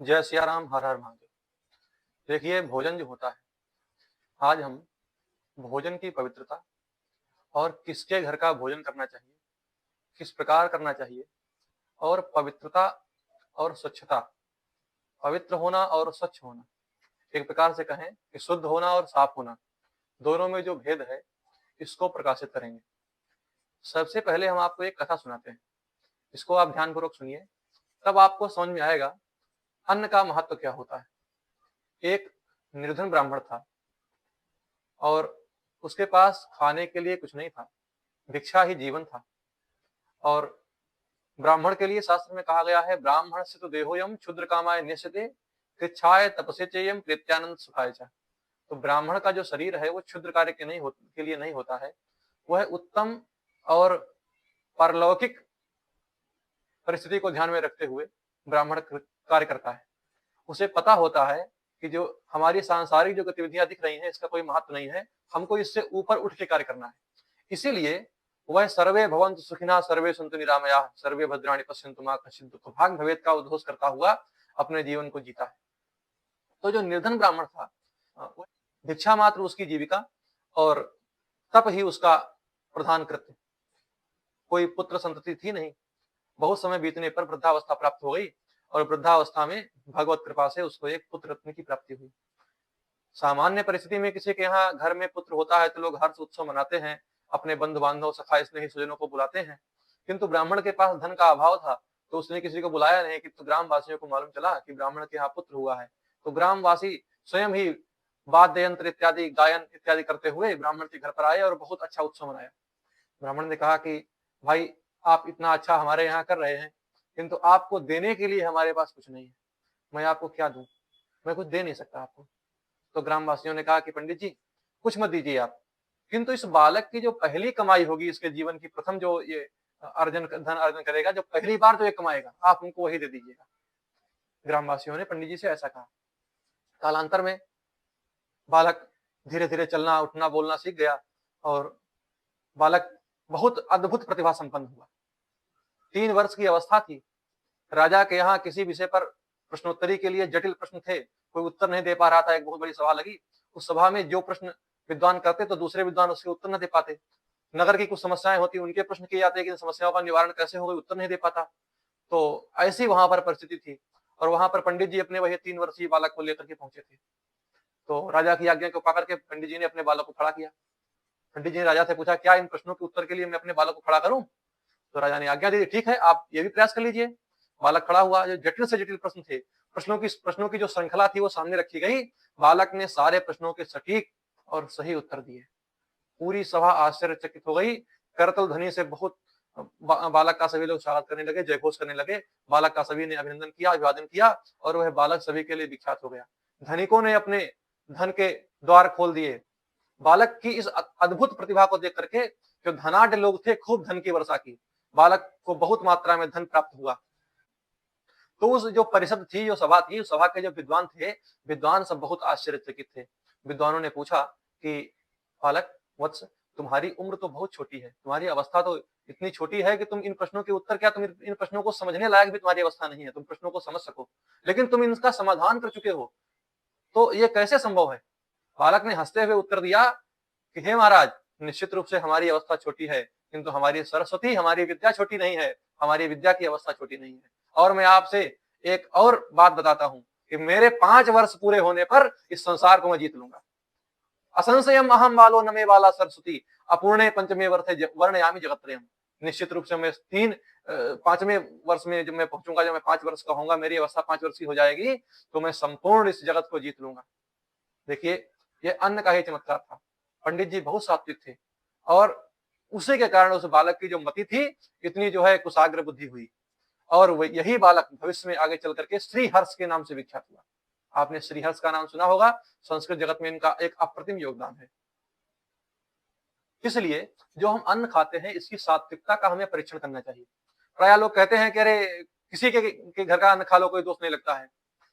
जय सिया राम, हर हर महादेव। देखिए, भोजन जो होता है, आज हम भोजन की पवित्रता और किसके घर का भोजन करना चाहिए, किस प्रकार करना चाहिए, और पवित्रता और स्वच्छता, पवित्र होना और स्वच्छ होना, एक प्रकार से कहें कि शुद्ध होना और साफ होना, दोनों में जो भेद है, इसको प्रकाशित करेंगे। सबसे पहले हम आपको एक कथा सुनाते हैं, इसको आप ध्यानपूर्वक सुनिए, तब आपको समझ में आएगा अन्न का महत्व क्या होता है। एक निर्धन ब्राह्मण था और उसके पास खाने के लिए कुछ नहीं था, भिक्षा ही जीवन था। और ब्राह्मण के लिए शास्त्र में कहा गया है, ब्राह्मण से तो देहोयम क्षुद्र कामाय निश्चिते कृच्छाय तपसे चेयम कृत्यानंद सुखाय च। तो ब्राह्मण का जो शरीर है वो क्षुद्र कार्य के लिए नहीं होता है, वह उत्तम और परलौकिक परिस्थिति को ध्यान में रखते हुए ब्राह्मण कार्य करता है। उसे पता होता है कि जो हमारी सांसारिक जो गतिविधियां दिख रही हैं, इसका कोई महत्व नहीं है, हमको इससे ऊपर उठ के कार्य करना है। इसीलिए वह सर्वे भवन्तु सुखिनः सर्वे सन्तु निरामयाः सर्वे भद्राणि पश्यन्तु मा कश्चित् दुःख भाग भवेत् का उद्घोष करता हुआ अपने जीवन को जीता है। तो जो निर्धन ब्राह्मण था, भिक्षा मात्र उसकी जीविका और तप ही उसका प्रधान कृत्य। कोई पुत्र संतति थी नहीं। बहुत समय बीतने पर वृद्धावस्था प्राप्त हो गई और वृद्धावस्था में भगवत कृपा से उसको एक पुत्र रत्न की प्राप्ति हुई। सामान्य परिस्थिति में किसी के यहाँ घर में पुत्र होता है तो लोग हर्ष उत्सव मनाते हैं, अपने बंधु बांधव सखा स्नेही स्वजनों को बुलाते हैं। किंतु ब्राह्मण के पास धन का अभाव था, तो उसने किसी को बुलाया नहीं। कि तो ग्रामवासियों को मालूम चला कि ब्राह्मण के यहाँ पुत्र हुआ है, तो ग्रामवासी स्वयं ही वाद्य यंत्र इत्यादि गायन इत्यादि करते हुए ब्राह्मण के घर पर आए और बहुत अच्छा उत्सव मनाया। ब्राह्मण ने कहा कि भाई, आप इतना अच्छा हमारे यहाँ कर रहे हैं, किंतु आपको देने के लिए हमारे पास कुछ नहीं है। मैं आपको क्या दूं? मैं कुछ दे नहीं सकता आपको। तो ग्रामवासियों ने कहा कि पंडित जी, कुछ मत दीजिए आप, किंतु इस बालक की जो पहली कमाई होगी, इसके जीवन की प्रथम जो ये धन अर्जन करेगा, जो पहली बार जो ये कमाएगा, आप उनको वही दे दीजिएगा। ग्रामवासियों ने पंडित जी से ऐसा कहा। कालांतर में बालक धीरे धीरे चलना उठना बोलना सीख गया और बालक बहुत अद्भुत प्रतिभा संपन्न हुआ। 3 वर्ष की अवस्था थी। राजा के यहाँ किसी विषय पर प्रश्नोत्तरी के लिए जटिल प्रश्न थे, कोई उत्तर नहीं दे पा रहा था। एक बहुत बड़ी सभा लगी। उस सभा में जो प्रश्न विद्वान करते तो दूसरे विद्वान उसके उत्तर न दे पाते। नगर की कुछ समस्याएं होती, उनके प्रश्न किए जाते कि समस्याओं का निवारण कैसे होगा, उत्तर नहीं दे पाता। तो ऐसी वहां पर परिस्थिति थी और वहां पर पंडित जी अपने वही 3 वर्षीय बालक को लेकर के पहुंचे थे। तो राजा की आज्ञा को पाकर के पंडित जी ने अपने बालक को खड़ा किया। पंडित जी ने राजा से पूछा, क्या इन प्रश्नों के उत्तर के लिए मैं अपने बालक को खड़ा करूं? तो राजा ने आज्ञा दी, ठीक है, आप ये भी प्रयास कर लीजिए। बालक खड़ा हुआ। जो जटिल से जटिल प्रश्न थे, प्रश्नों की जो श्रृंखला थी वो सामने रखी गई। बालक ने सारे प्रश्नों के सटीक और सही उत्तर दिए। पूरी सभा आश्चर्यचकित हो गई। करतल ध्वनि से बहुत बालक का सभी लोग स्वागत करने लगे, जयघोष करने लगे। बालक का सभी ने अभिनंदन किया, अभिवादन किया और वह बालक सभी के लिए विख्यात हो गया। धनिकों ने अपने धन के द्वार खोल दिए। बालक की इस अद्भुत प्रतिभा को देख करके जो धनाढ्य लोग थे, खूब धन की वर्षा की। बालक को बहुत मात्रा में धन प्राप्त हुआ। तो उस जो परिषद थी, जो सभा थी, उस सभा के जो विद्वान थे, विद्वान सब बहुत आश्चर्यचकित थे। विद्वानों ने पूछा कि बालक वत्स, तुम्हारी उम्र तो बहुत छोटी है, तुम्हारी अवस्था तो इतनी छोटी है कि तुम इन प्रश्नों के उत्तर, क्या तुम इन प्रश्नों को समझने लायक भी तुम्हारी अवस्था नहीं है, तुम प्रश्नों को समझ सको, लेकिन तुम इनका समाधान कर चुके हो, तो ये कैसे संभव है? बालक ने हंसते हुए उत्तर दिया कि हे महाराज, निश्चित रूप से हमारी अवस्था छोटी है, किंतु हमारी सरस्वती, हमारी विद्या छोटी नहीं है, हमारी विद्या की अवस्था छोटी नहीं है। और मैं आपसे एक और बात बताता हूं कि मेरे 5 वर्ष पूरे होने पर इस संसार को मैं जीत लूंगा। असंशयम अहम बालो नमे वाला सरस्वती अपूर्णे पंचमे वर्षे वर्णयामि जगत्रयम्। निश्चित रूप से मैं 5वें वर्ष में जब मैं पहुंचूंगा, जब मैं 5 वर्ष का होऊंगा, मेरी अवस्था 5 वर्ष की हो जाएगी, तो मैं संपूर्ण इस जगत को जीत लूंगा। देखिए, ये अन्न का ही चमत्कार था। पंडित जी बहुत सात्विक थे और उसी के कारण उस बालक की जो मति थी, इतनी जो है कुशाग्र बुद्धि हुई और यही बालक भविष्य में आगे चल करके श्रीहर्ष के नाम से विख्यात हुआ। आपने श्रीहर्ष का नाम सुना होगा, संस्कृत जगत में इनका एक अप्रतिम योगदान है। इसलिए जो हम अन्न खाते हैं, इसकी सात्विकता का हमें परीक्षण करना चाहिए। प्राय लोग कहते हैं कि अरे, किसी के घर का अन्न खा लो, कोई दोष नहीं लगता है।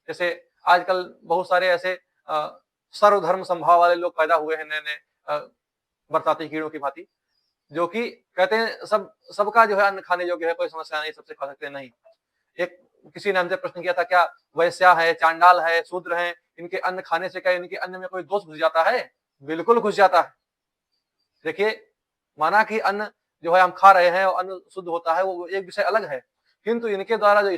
जैसे आजकल बहुत सारे ऐसे सर्वधर्म संभाव वाले लोग पैदा हुए हैं, नए नए बरसाती कीड़ों की भांति, जो कि कहते हैं सबका जो है अन्न खाने योग्य है, कोई समस्या नहीं, सबसे खा सकते हैं। नहीं, एक किसी ने हमसे प्रश्न किया था, क्या वैश्या है, चांडाल है, शूद्र है, इनके अन्न खाने से क्या इनके अन्न में कोई दोष घुस जाता है? बिल्कुल घुस जाता है। देखिए, माना कि अन्न जो है हम खा रहे हैं और अन्न शुद्ध होता है, वो एक विषय अलग है, किंतु इनके द्वारा जो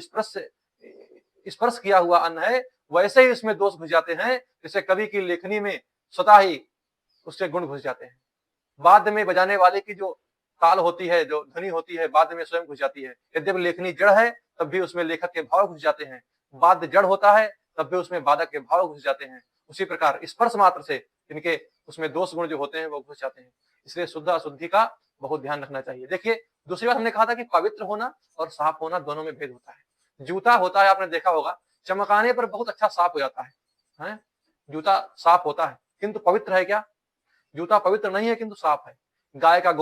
स्पर्श किया हुआ अन्न है, वैसे ही इसमें दोष घुस जाते हैं, जैसे कवि की लेखनी में स्वतः ही उसके गुण घुस जाते हैं। वाद्य में बजाने वाले की जो ताल होती है, जो ध्वनि होती है, वाद्य में स्वयं घुस जाती है। यद्यपि लेखनी जड़ है, तब भी उसमें लेखक के भाव घुस जाते हैं। वाद्य जड़ होता है, तब भी उसमें वादक के भाव घुस जाते हैं। उसी प्रकार स्पर्श मात्र से इनके उसमें दोष गुण जो होते हैं वो घुस जाते हैं। इसलिए शुद्ध अशुद्धि का बहुत ध्यान रखना चाहिए। देखिए, दूसरी बात हमने कहा था कि पवित्र होना और साफ होना दोनों में भेद होता है। जूता होता है, आपने देखा होगा, चमकाने पर बहुत अच्छा साफ हो जाता है? जूता साफ होता है, किंतु पवित्र है क्या? जूता पवित्र नहीं है किंतु साफ है। गाय का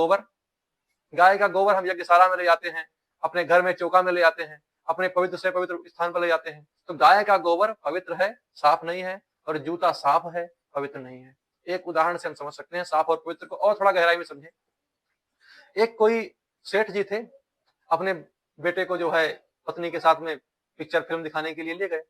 गोबर हम यज्ञशाला में ले जाते हैं, अपने घर में चौका में ले जाते हैं, अपने पवित्र से पवित्र स्थान पर ले जाते हैं। तो गाय का गोबर पवित्र है, साफ नहीं है, और जूता साफ है, पवित्र नहीं है। एक उदाहरण से हम समझ सकते हैं साफ और पवित्र को, और थोड़ा गहराई में समझें। एक कोई सेठ जी थे, अपने बेटे को जो है पत्नी के साथ में पिक्चर फिल्म दिखाने के लिए ले गए।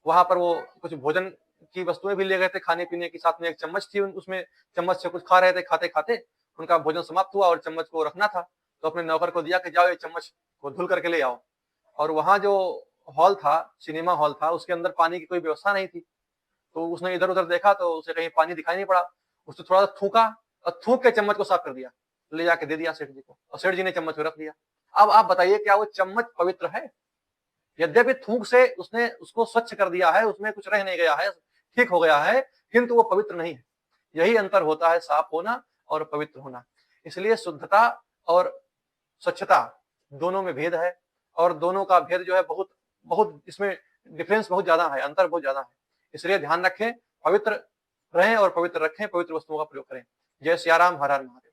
वहां पर वो कुछ भोजन की वस्तुएं भी ले गए थे खाने पीने की, साथ में एक चम्मच थी, उसमें चम्मच से कुछ खा रहे थे। खाते खाते उनका भोजन समाप्त हुआ और चम्मच को रखना था, तो अपने नौकर को दिया कि जाओ ये चम्मच को धुल करके ले आओ। और वहां जो हॉल था, सिनेमा हॉल था, उसके अंदर पानी की कोई व्यवस्था नहीं थी। तो उसने इधर उधर देखा तो उसे कहीं पानी दिखाई नहीं पड़ा। उसने थोड़ा सा थूका और थूक के चम्मच को साफ कर दिया, ले जाके दे दिया सेठ जी को, और सेठ जी ने चम्मच को रख लिया। अब आप बताइए, क्या वो चम्मच पवित्र है? यद्यपि थूक से उसने उसको स्वच्छ कर दिया है, उसमें कुछ रह नहीं गया है, ठीक हो गया है, किंतु वो पवित्र नहीं है। यही अंतर होता है साफ होना और पवित्र होना। इसलिए शुद्धता और स्वच्छता दोनों में भेद है, और दोनों का भेद जो है बहुत बहुत इसमें डिफरेंस बहुत ज्यादा है, अंतर बहुत ज्यादा है। इसलिए ध्यान रखें, पवित्र रहें और पवित्र रखें, पवित्र वस्तुओं का प्रयोग करें। जय सिया राम, हर हर महादेव।